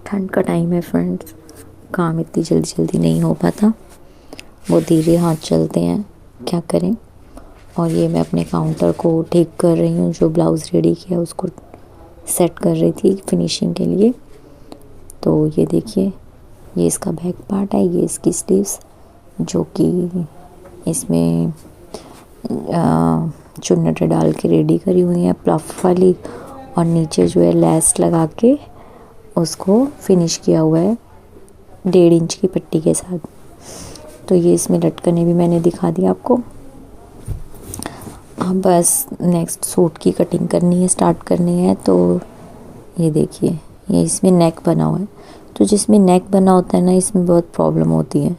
ठंड का टाइम है फ्रेंड्स, काम इतनी जल्दी जल्दी नहीं हो पाता, वो धीरे हाथ चलते हैं, क्या करें। और ये मैं अपने काउंटर को ठीक कर रही हूँ, जो ब्लाउज़ रेडी किया उसको सेट कर रही थी फिनिशिंग के लिए। तो ये देखिए, ये इसका बैक पार्ट है, ये इसकी स्लीव्स जो कि इसमें चुन्नट डाल के रेडी करी हुई है प्लफ वाली, और नीचे जो है लेस लगा के उसको फिनिश किया हुआ है 1.5 इंच की पट्टी के साथ। तो ये इसमें लटकने भी मैंने दिखा दिया आपको। अब बस नेक्स्ट सूट की कटिंग करनी है, स्टार्ट करनी है। तो ये देखिए, ये इसमें नेक बना हुआ है। तो जिसमें नेक बना होता है ना, इसमें बहुत प्रॉब्लम होती है,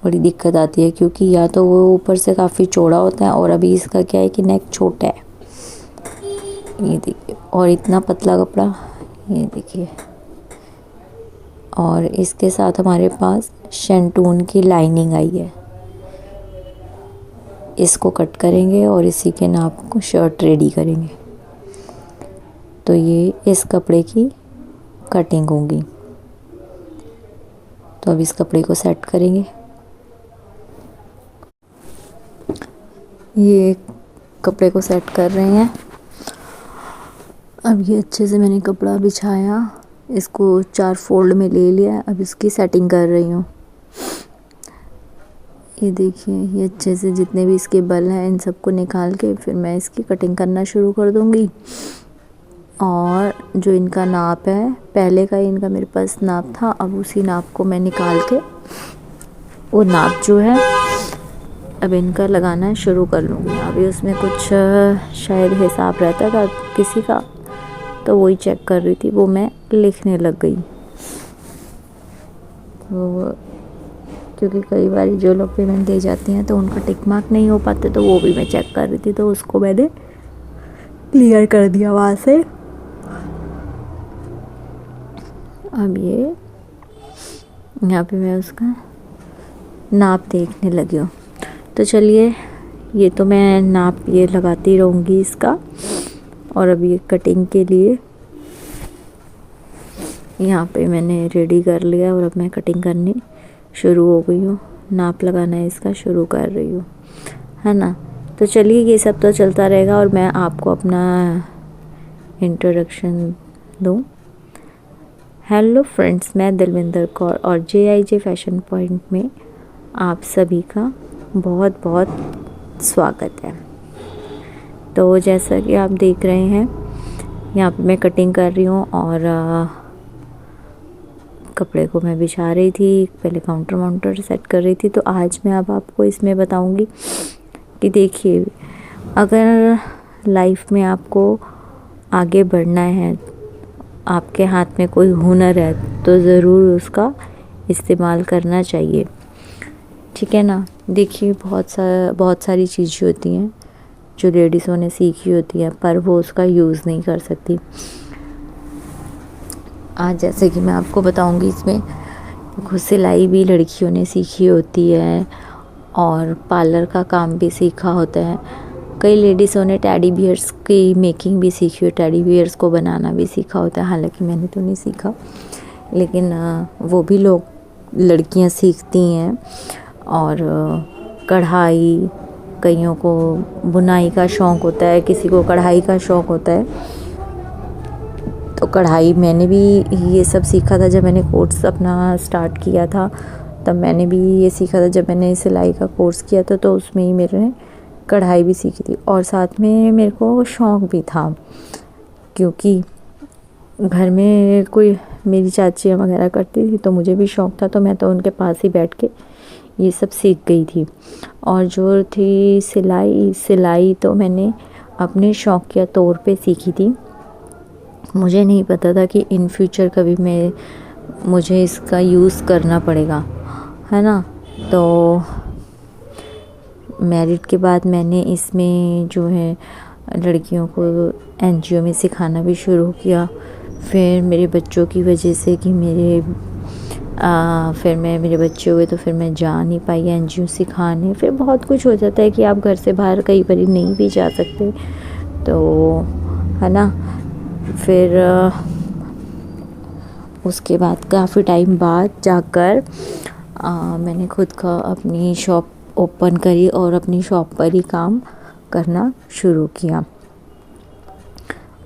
बड़ी दिक्कत आती है, क्योंकि या तो वो ऊपर से काफ़ी चौड़ा होता है, और अभी इसका क्या है कि नेक छोटा है। ये देखिए, और इतना पतला कपड़ा, ये देखिए। और इसके साथ हमारे पास शेंटून की लाइनिंग आई है, इसको कट करेंगे और इसी के नाप को शर्ट रेडी करेंगे। तो ये इस कपड़े की कटिंग होगी। तो अब इस कपड़े को सेट करेंगे। ये कपड़े को सेट कर रहे हैं। अब ये अच्छे से मैंने कपड़ा बिछाया, इसको 4 फोल्ड में ले लिया। अब इसकी सेटिंग कर रही हूँ। ये देखिए, ये अच्छे से जितने भी इसके बल हैं इन सबको निकाल के फिर मैं इसकी कटिंग करना शुरू कर दूँगी। और जो इनका नाप है, पहले का इनका मेरे पास नाप था, अब उसी नाप को मैं निकाल के वो नाप जो है अब इनका लगाना शुरू कर लूँगी। अभी उसमें कुछ शायद हिसाब रहता था किसी का, तो वही चेक कर रही थी, वो मैं लिखने लग गई। तो क्योंकि कई बार जो लोग पेमेंट दे जाती हैं तो उनका टिक मार्क नहीं हो पाते, तो वो भी मैं चेक कर रही थी, तो उसको मैंने क्लियर कर दिया वहाँ से। अब ये यहाँ पे मैं उसका नाप देखने लगी हूँ। तो चलिए, ये तो मैं नाप ये लगाती रहूँगी इसका। और अब ये कटिंग के लिए यहाँ पे मैंने रेडी कर लिया, और अब मैं कटिंग करनी शुरू हो गई हूँ। नाप लगाना है इसका शुरू कर रही हूँ, है ना। तो चलिए, ये सब तो चलता रहेगा और मैं आपको अपना इंट्रोडक्शन दूँ। हेलो फ्रेंड्स, मैं दिलविंदर कौर और JIJ फैशन पॉइंट में आप सभी का बहुत बहुत स्वागत है। तो जैसा कि आप देख रहे हैं, यहाँ पे मैं कटिंग कर रही हूँ और कपड़े को मैं बिछा रही थी, पहले काउंटर सेट कर रही थी। तो आज मैं अब आपको इसमें बताऊंगी कि देखिए, अगर लाइफ में आपको आगे बढ़ना है, आपके हाथ में कोई हुनर है, तो ज़रूर उसका इस्तेमाल करना चाहिए, ठीक है ना। देखिए, बहुत सारी चीज़ें होती हैं जो लेडीज़ों ने सीखी होती है, पर वो उसका यूज़ नहीं कर सकती। आज जैसे कि मैं आपको बताऊंगी, इसमें खुद सिलाई भी लड़कियों ने सीखी होती है और पार्लर का काम भी सीखा होता है। कई लेडीज़ों ने टेडी बियर्स की मेकिंग भी सीखी हो, टेडी बियर्स को बनाना भी सीखा होता है। हालांकि मैंने तो नहीं सीखा, लेकिन वो भी लोग लड़कियां सीखती हैं। और कढ़ाई, कईयों को बुनाई का शौक़ होता है, किसी को कढ़ाई का शौक़ होता है। तो कढ़ाई मैंने भी ये सब सीखा था जब मैंने कोर्स अपना स्टार्ट किया था, तब मैंने भी ये सीखा था। जब मैंने सिलाई का कोर्स किया था तो उसमें ही मेरे कढ़ाई भी सीखी थी, और साथ में मेरे को शौक़ भी था, क्योंकि घर में कोई मेरी चाचियाँ वगैरह करती थी, तो मुझे भी शौक़ था। तो मैं तो उनके पास ही बैठ के ये सब सीख गई थी। और जो थी सिलाई तो मैंने अपने शौक़ के तौर पे सीखी थी। मुझे नहीं पता था कि इन फ्यूचर कभी मुझे इसका यूज़ करना पड़ेगा, है ना। तो मैरिड के बाद मैंने इसमें जो है लड़कियों को NGO में सिखाना भी शुरू किया। फिर मेरे बच्चों की वजह से कि फिर मेरे बच्चे हुए, तो फिर मैं जा नहीं पाई NGO सिखाने। फिर बहुत कुछ हो जाता है कि आप घर से बाहर कई बार नहीं भी जा सकते, तो है ना। फिर उसके बाद काफ़ी टाइम बाद जाकर मैंने खुद का अपनी शॉप ओपन करी और अपनी शॉप पर ही काम करना शुरू किया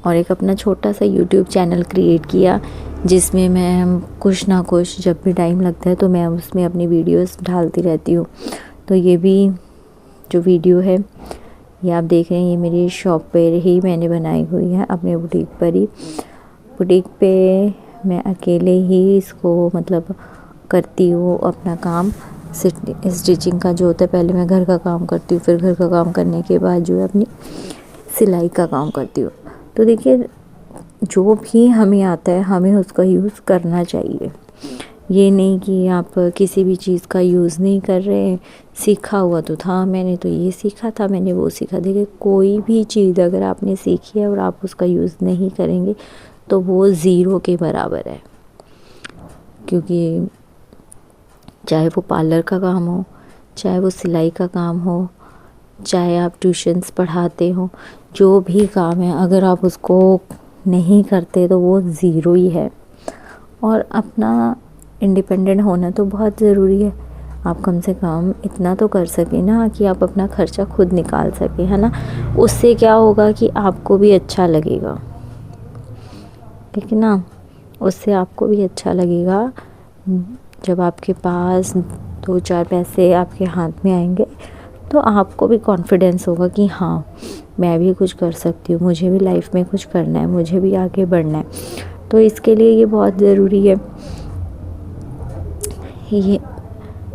और एक अपना छोटा सा यूट्यूब चैनल क्रिएट किया जिसमें मैं कुछ ना कुछ जब भी टाइम लगता है तो मैं उसमें अपनी वीडियोस डालती रहती हूँ। तो ये भी जो वीडियो है ये आप देख रहे हैं, ये मेरी शॉप पर ही मैंने बनाई हुई है, अपने बुटीक पर ही। बुटीक पे मैं अकेले ही इसको मतलब करती हूँ अपना काम। स्टिचिंग का जो होता है, पहले मैं घर का काम करती हूँ, फिर घर का काम करने के बाद जो है अपनी सिलाई का काम करती हूँ। तो देखिए, जो भी हमें आता है हमें उसका यूज़ करना चाहिए। ये नहीं कि आप किसी भी चीज़ का यूज़ नहीं कर रहे हैं। सीखा हुआ तो था, मैंने तो ये सीखा था, मैंने वो सीखा। देखिए, कोई भी चीज़ अगर आपने सीखी है और आप उसका यूज़ नहीं करेंगे तो वो ज़ीरो के बराबर है। क्योंकि चाहे वो पार्लर का काम हो, चाहे वो सिलाई का काम हो, चाहे आप ट्यूशन्स पढ़ाते हो, जो भी काम है अगर आप उसको नहीं करते तो वो ज़ीरो ही है। और अपना इंडिपेंडेंट होना तो बहुत ज़रूरी है। आप कम से कम इतना तो कर सकें ना कि आप अपना खर्चा खुद निकाल सकें, है ना। उससे क्या होगा कि आपको भी अच्छा लगेगा, ठीक है ना। उससे आपको भी अच्छा लगेगा जब आपके पास 2-4 पैसे आपके हाथ में आएंगे तो आपको भी कॉन्फिडेंस होगा कि हाँ, मैं भी कुछ कर सकती हूँ, मुझे भी लाइफ में कुछ करना है, मुझे भी आगे बढ़ना है। तो इसके लिए ये बहुत ज़रूरी है। ये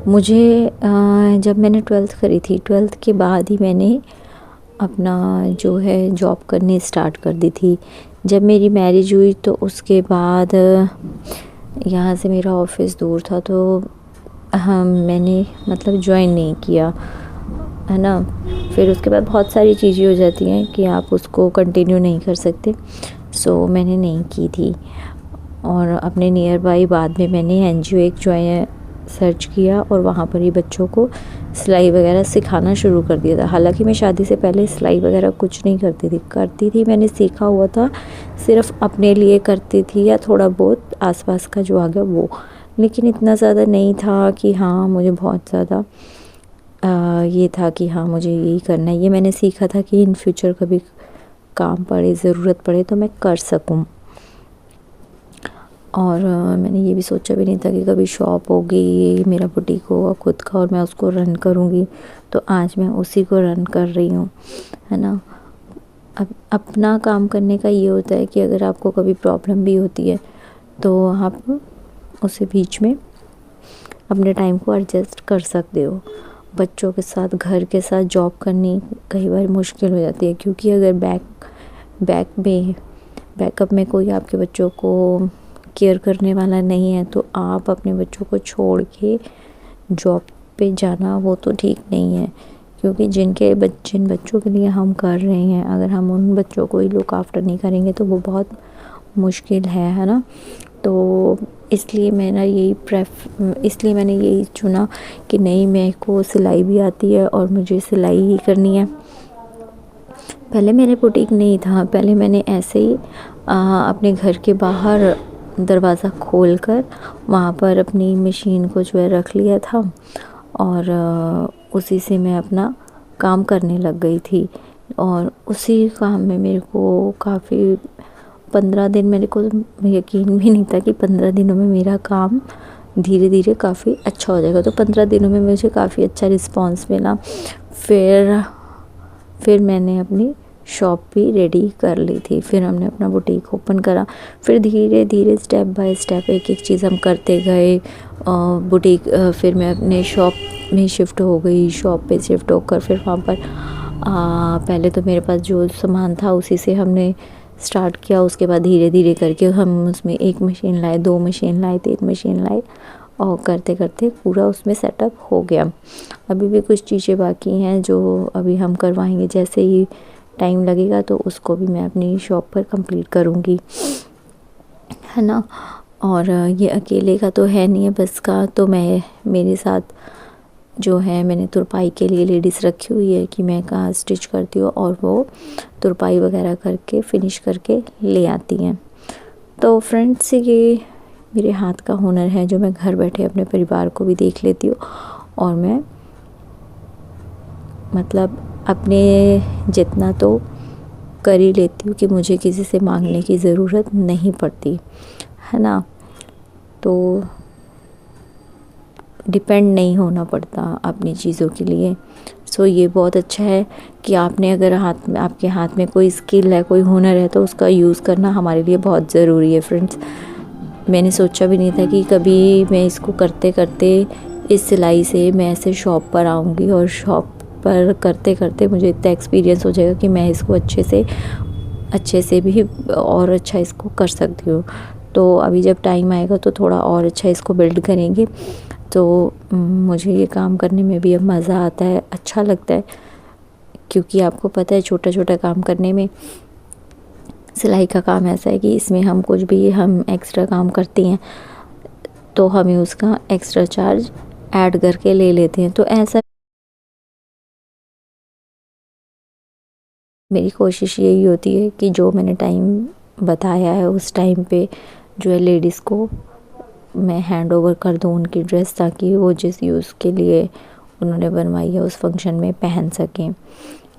मुझे जब मैंने 12th करी थी, 12th के बाद ही मैंने अपना जो है जॉब करनी स्टार्ट कर दी थी। जब मेरी मैरिज हुई तो उसके बाद यहाँ से मेरा ऑफिस दूर था तो मैंने मतलब ज्वाइन नहीं किया, है ना। फिर उसके बाद बहुत सारी चीज़ें हो जाती हैं कि आप उसको कंटिन्यू नहीं कर सकते, सो मैंने नहीं की थी। और अपने नियर बाई बाद में मैंने एनजीओ एक ज्वाइन सर्च किया और वहाँ पर ही बच्चों को सिलाई वगैरह सिखाना शुरू कर दिया था। हालांकि मैं शादी से पहले सिलाई वगैरह कुछ नहीं करती थी, मैंने सीखा हुआ था, सिर्फ अपने लिए करती थी या थोड़ा बहुत आसपास का जो आ गया वो, लेकिन इतना ज़्यादा नहीं था कि हाँ मुझे बहुत ज़्यादा ये था कि हाँ मुझे यही करना है। ये मैंने सीखा था कि इन फ्यूचर कभी काम पड़े, ज़रूरत पड़े तो मैं कर सकूं। और मैंने ये भी सोचा भी नहीं था कि कभी शॉप होगी, मेरा बुटीक होगा खुद का और मैं उसको रन करूँगी। तो आज मैं उसी को रन कर रही हूँ, है ना। अब अपना काम करने का ये होता है कि अगर आपको कभी प्रॉब्लम भी होती है तो आप उसे बीच में अपने टाइम को एडजस्ट कर सकते हो। बच्चों के साथ, घर के साथ जॉब करनी कई बार मुश्किल हो जाती है, क्योंकि अगर बैकअप में कोई आपके बच्चों को केयर करने वाला नहीं है तो आप अपने बच्चों को छोड़ के जॉब पे जाना वो तो ठीक नहीं है। क्योंकि जिन बच्चों के लिए हम कर रहे हैं, अगर हम उन बच्चों को ही लुक आफ्टर नहीं करेंगे तो वो बहुत मुश्किल है ना। तो इसलिए मैंने यही चुना कि नहीं, मेरे को सिलाई भी आती है और मुझे सिलाई ही करनी है। पहले मेरे बुटीक नहीं था, पहले मैंने ऐसे ही अपने घर के बाहर दरवाज़ा खोलकर वहाँ पर अपनी मशीन को जो है रख लिया था और उसी से मैं अपना काम करने लग गई थी। और उसी काम में मेरे को काफ़ी 15 दिन, मेरे को यकीन भी नहीं था कि 15 दिनों में मेरा काम धीरे धीरे काफ़ी अच्छा हो जाएगा। तो 15 दिनों में मुझे काफ़ी अच्छा रिस्पांस मिला। फिर मैंने अपनी शॉप भी रेडी कर ली थी, फिर हमने अपना बुटीक ओपन करा। फिर धीरे धीरे स्टेप बाय स्टेप एक एक चीज़ हम करते गए। बुटीक फिर मैं अपने शॉप में शिफ्ट हो गई, शॉप पे शिफ्ट होकर फिर वहाँ पर पहले तो मेरे पास जो सामान था उसी से हमने स्टार्ट किया। उसके बाद धीरे धीरे करके हम उसमें 1 मशीन लाए, 2 मशीन लाए, 3 मशीन लाए और करते करते पूरा उसमें सेटअप हो गया। अभी भी कुछ चीज़ें बाकी हैं जो अभी हम करवाएंगे, जैसे ही टाइम लगेगा तो उसको भी मैं अपनी शॉप पर कंप्लीट करूँगी, है ना। और ये अकेले का तो है नहीं है बस का, तो मेरे साथ जो है मैंने तुरपाई के लिए लेडीज़ रखी हुई है कि मैं कहाँ स्टिच करती हूँ और वो तुरपाई वगैरह करके फिनिश करके ले आती हैं। तो फ्रेंड्स, ये मेरे हाथ का हुनर है जो मैं घर बैठे अपने परिवार को भी देख लेती हूँ और मैं मतलब अपने जितना तो कर ही लेती हूँ कि मुझे किसी से मांगने की ज़रूरत नहीं पड़ती है ना। तो डिपेंड नहीं होना पड़ता अपनी चीज़ों के लिए। सो ये बहुत अच्छा है कि आपने अगर आपके हाथ में कोई स्किल है, कोई हुनर है, तो उसका यूज़ करना हमारे लिए बहुत ज़रूरी है फ्रेंड्स। मैंने सोचा भी नहीं था कि कभी मैं इसको करते करते इस सिलाई से मैं ऐसे शॉप पर आऊँगी और शॉप पर करते करते मुझे इतना एक्सपीरियंस हो जाएगा कि मैं इसको अच्छे से भी और अच्छा इसको कर सकती हूँ। तो अभी जब टाइम आएगा तो थोड़ा और अच्छा इसको बिल्ड करेंगे। तो मुझे ये काम करने में भी अब मज़ा आता है, अच्छा लगता है, क्योंकि आपको पता है छोटा छोटा काम करने में सिलाई का काम ऐसा है कि इसमें हम कुछ भी हम एक्स्ट्रा काम करते हैं तो हमें उसका एक्स्ट्रा चार्ज ऐड करके ले लेते हैं। तो ऐसा मेरी कोशिश यही होती है कि जो मैंने टाइम बताया है उस टाइम पे जो है लेडीज़ को मैं हैंड ओवर कर दूँ उनकी ड्रेस, ताकि वो जिस यूज़ के लिए उन्होंने बनवाई है उस फंक्शन में पहन सकें।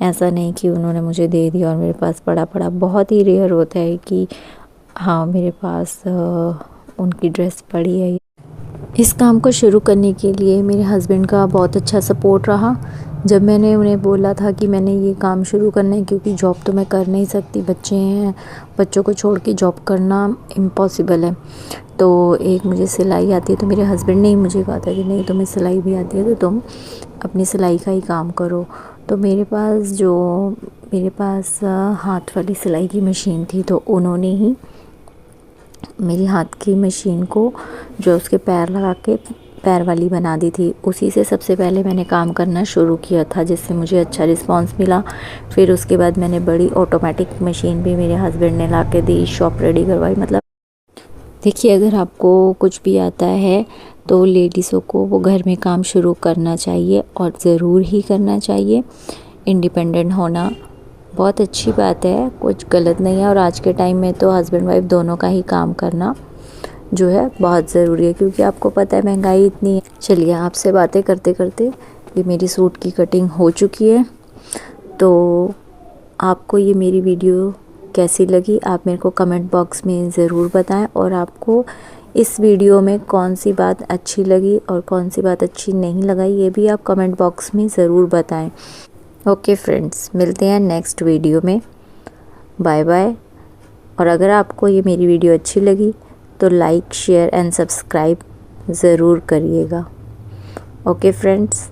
ऐसा नहीं कि उन्होंने मुझे दे दिया और मेरे पास पड़ा बहुत ही रेयर होता है कि हाँ मेरे पास उनकी ड्रेस पड़ी है। इस काम को शुरू करने के लिए मेरे हस्बैंड का बहुत अच्छा सपोर्ट रहा। जब मैंने उन्हें बोला था कि मैंने ये काम शुरू करना है, क्योंकि जॉब तो मैं कर नहीं सकती, बच्चे हैं, बच्चों को छोड़ के जॉब करना इम्पॉसिबल है। तो एक मुझे सिलाई आती है, तो मेरे हस्बैंड ने ही मुझे कहा था कि नहीं तुम्हें सिलाई भी आती है तो तुम अपनी सिलाई का ही काम करो। तो मेरे पास हाथ वाली सिलाई की मशीन थी, तो उन्होंने ही मेरी हाथ की मशीन को जो उसके पैर लगा के पैर वाली बना दी थी, उसी से सबसे पहले मैंने काम करना शुरू किया था, जिससे मुझे अच्छा रिस्पांस मिला। फिर उसके बाद मैंने बड़ी ऑटोमेटिक मशीन भी मेरे हस्बैंड ने ला के दी, शॉप रेडी करवाई। मतलब देखिए, अगर आपको कुछ भी आता है तो लेडीज़ों को वो घर में काम शुरू करना चाहिए और ज़रूर ही करना चाहिए। इंडिपेंडेंट होना बहुत अच्छी बात है, कुछ गलत नहीं है। और आज के टाइम में तो हस्बैंड वाइफ दोनों का ही काम करना जो है बहुत ज़रूरी है, क्योंकि आपको पता है महंगाई इतनी है। चलिए, आपसे बातें करते करते ये मेरी सूट की कटिंग हो चुकी है। तो आपको ये मेरी वीडियो कैसी लगी आप मेरे को कमेंट बॉक्स में ज़रूर बताएं, और आपको इस वीडियो में कौन सी बात अच्छी लगी और कौन सी बात अच्छी नहीं लगी ये भी आप कमेंट बॉक्स में ज़रूर बताएं। ओके फ्रेंड्स, मिलते हैं नेक्स्ट वीडियो में। Bye bye. और अगर आपको ये मेरी वीडियो अच्छी लगी तो लाइक, शेयर एंड सब्सक्राइब ज़रूर करिएगा। Okay friends.